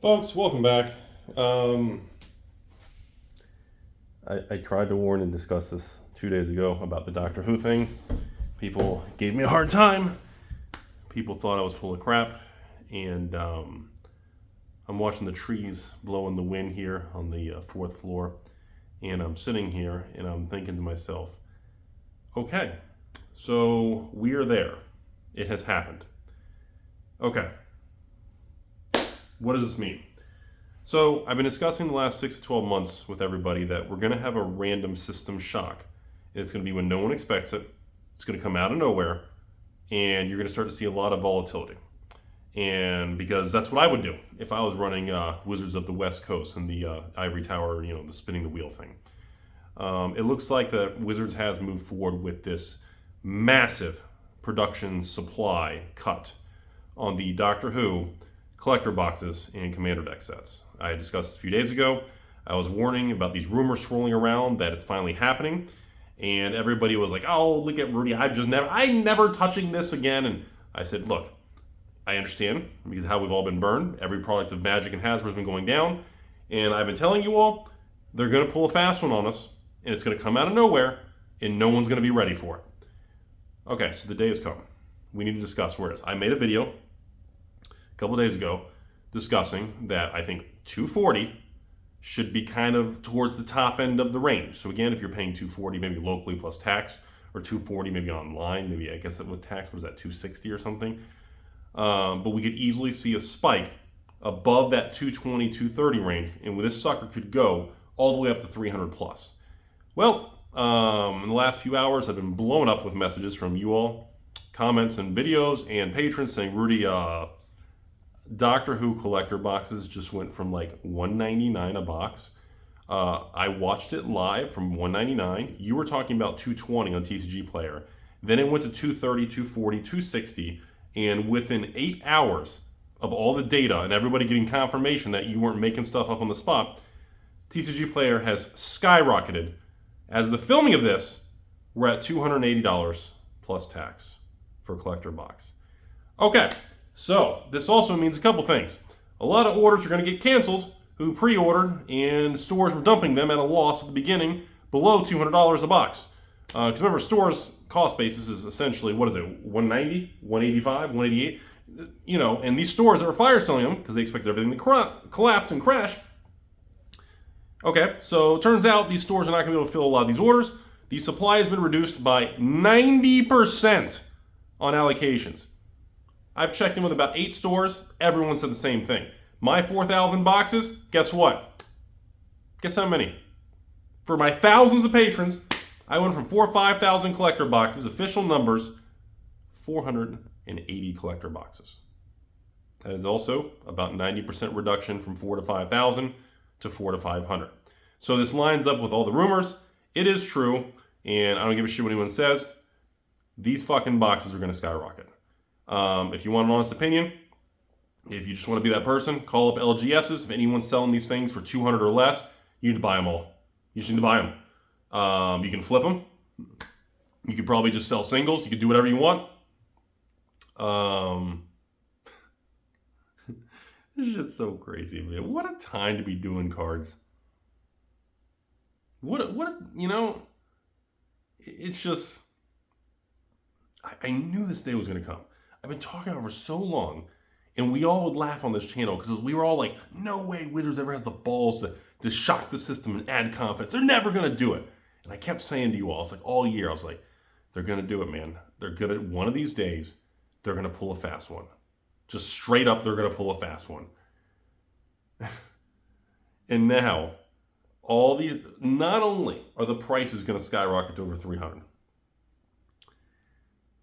Folks, welcome back. I tried to warn and discuss this 2 days ago about the Doctor Who thing. People gave me a hard time. People thought I was full of crap. And I'm watching the trees blow in the wind here on the fourth floor. And I'm sitting here and I'm thinking to myself, okay, so we are there. It has happened. Okay, what does this mean? So I've been discussing the last 6 to 12 months with everybody that we're going to have a random system shock. It's going to be when no one expects it. It's going to come out of nowhere, and you're going to start to see a lot of volatility. And because that's what I would do if I was running Wizards of the West Coast and the Ivory Tower, the spinning the wheel thing. It looks like the Wizards has moved forward with this massive production supply cut on the Doctor Who collector boxes and commander deck sets. I discussed a few days ago. I was warning about these rumors swirling around that it's finally happening, and everybody was like, "Oh, look at Rudy! I'm never touching this again." And I said, "Look, I understand because of how we've all been burned. Every product of Magic and Hasbro has been going down, and I've been telling you all they're going to pull a fast one on us, and it's going to come out of nowhere, and no one's going to be ready for it." Okay, so the day has come. We need to discuss where it is. I made a video a couple days ago discussing that I think 240 should be kind of towards the top end of the range. So again, if you're paying 240 maybe locally plus tax, or 240 maybe online, maybe I guess with tax was that 260 or something. But we could easily see a spike above that 220, 230 range, and this sucker could go all the way up to 300 plus. Well, in the last few hours, I've been blown up with messages from you all, comments and videos, and patrons saying, "Rudy, Doctor Who collector boxes just went from like $199 a box. I watched it live from $199. You were talking about $220 on TCG Player. Then it went to $230, $240, $260, and within 8 hours of all the data and everybody getting confirmation that you weren't making stuff up on the spot, TCG Player has skyrocketed. As of the filming of this, we're at $280 plus tax for a collector box. Okay. So this also means a couple things. A lot of orders are going to get canceled who pre-ordered, and stores were dumping them at a loss at the beginning below $200 a box. Because remember, stores' cost basis is essentially, what is it, 190, 185, 188? And these stores that were fire selling them because they expected everything to collapse and crash. Okay, so it turns out these stores are not going to be able to fill a lot of these orders. The supply has been reduced by 90% on allocations. I've checked in with about 8 stores. Everyone said the same thing. My 4,000 boxes, guess what? Guess how many? For my thousands of patrons, I went from 4,000 or 5,000 collector boxes, official numbers, 480 collector boxes. That is also about 90% reduction from 4,000 to 5,000 to 400 to 500. So this lines up with all the rumors. It is true, and I don't give a shit what anyone says. These fucking boxes are going to skyrocket. If you want an honest opinion, if you just want to be that person, call up LGSs. If anyone's selling these things for 200 or less, you need to buy them all. You just need to buy them. You can flip them. You could probably just sell singles. You could do whatever you want. This shit's so crazy, man. What a time to be doing cards. It's just, I knew this day was going to come. I've been talking about it for so long, and we all would laugh on this channel because we were all like, no way Wizards ever has the balls to shock the system and add confidence. They're never going to do it. And I kept saying to you all, it's like all year, I was like, they're going to do it, man. They're going to, one of these days, they're going to pull a fast one. Just straight up, they're going to pull a fast one. And now, all these, not only are the prices going to skyrocket to over 300,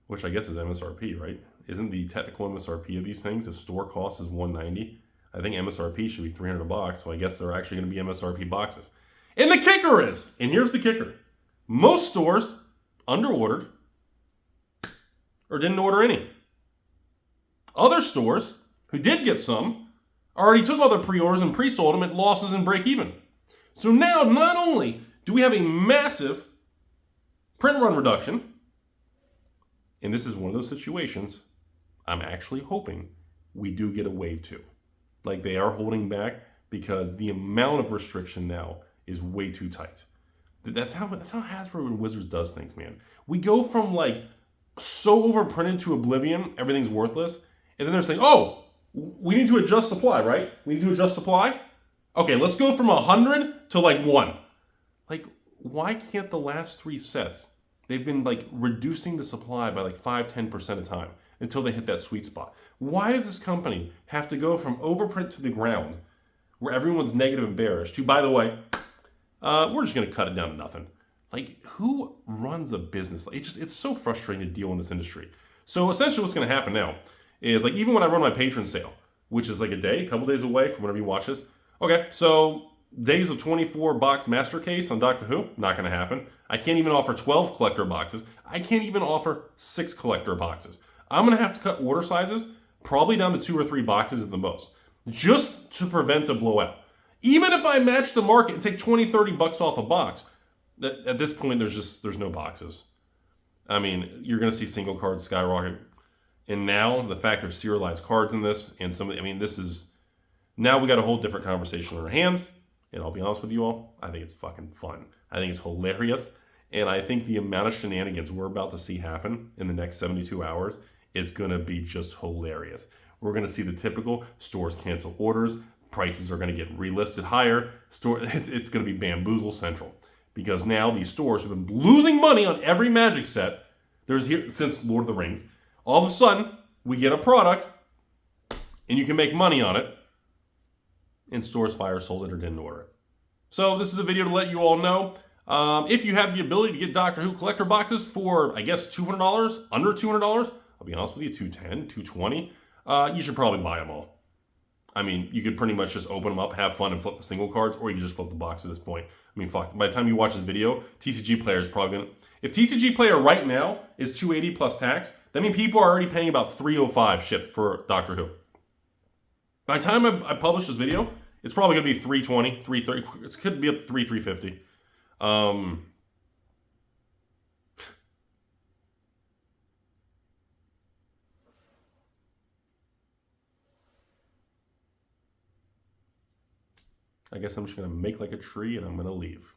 which I guess is MSRP, right? Isn't the technical MSRP of these things, if store cost is 190, I think MSRP should be 300 a box, so I guess they're actually going to be MSRP boxes. And the kicker is, and here's the kicker, most stores underordered or didn't order any. Other stores who did get some already took all their pre-orders and pre-sold them at losses and break even. So now, not only do we have a massive print run reduction, and this is one of those situations I'm actually hoping we do get a wave 2. Like they are holding back because the amount of restriction now is way too tight. That's how Hasbro and Wizards does things, man. We go from like so overprinted to oblivion, everything's worthless, and then they're saying, "Oh, we need to adjust supply, right? We need to adjust supply. Okay, let's go from 100 to like 1." Like, why can't the last 3 sets? They've been like reducing the supply by like 5-10% of time until they hit that sweet spot. Why does this company have to go from overprint to the ground, where everyone's negative and bearish, to, by the way, we're just going to cut it down to nothing? Like, who runs a business? It's so frustrating to deal in this industry. So essentially what's going to happen now is, like, even when I run my patron sale, which is like a couple days away from whenever you watch this. Okay, so days of 24 box master case on Doctor Who, not going to happen. I can't even offer 12 collector boxes. I can't even offer 6 collector boxes. I'm going to have to cut order sizes probably down to 2 or 3 boxes at the most, just to prevent a blowout. Even if I match the market and take 20, 30 bucks off a box, at this point, there's no boxes. I mean, you're going to see single cards skyrocket. And now the fact there's serialized cards in this, and this is, now we got a whole different conversation on our hands. And I'll be honest with you all, I think it's fucking fun. I think it's hilarious. And I think the amount of shenanigans we're about to see happen in the next 72 hours is going to be just hilarious. We're going to see the typical stores cancel orders. Prices are going to get relisted higher. It's going to be bamboozle central. Because now these stores have been losing money on every Magic set since Lord of the Rings. All of a sudden, we get a product, and you can make money on it, and stores fire sold it or didn't order it. So this is a video to let you all know. If you have the ability to get Doctor Who collector boxes for, I guess, $200, under $200, I'll be honest with you, $210, $220, you should probably buy them all. I mean, you could pretty much just open them up, have fun, and flip the single cards, or you can just flip the box at this point. I mean, fuck, by the time you watch this video, TCG Player is probably going to... If TCG Player right now is $280 plus tax, that means people are already paying about $305 shipped for Doctor Who. By the time I publish this video, it's probably going to be $320, $330. It could be up to $350. I guess I'm just going to make like a tree and I'm going to leave.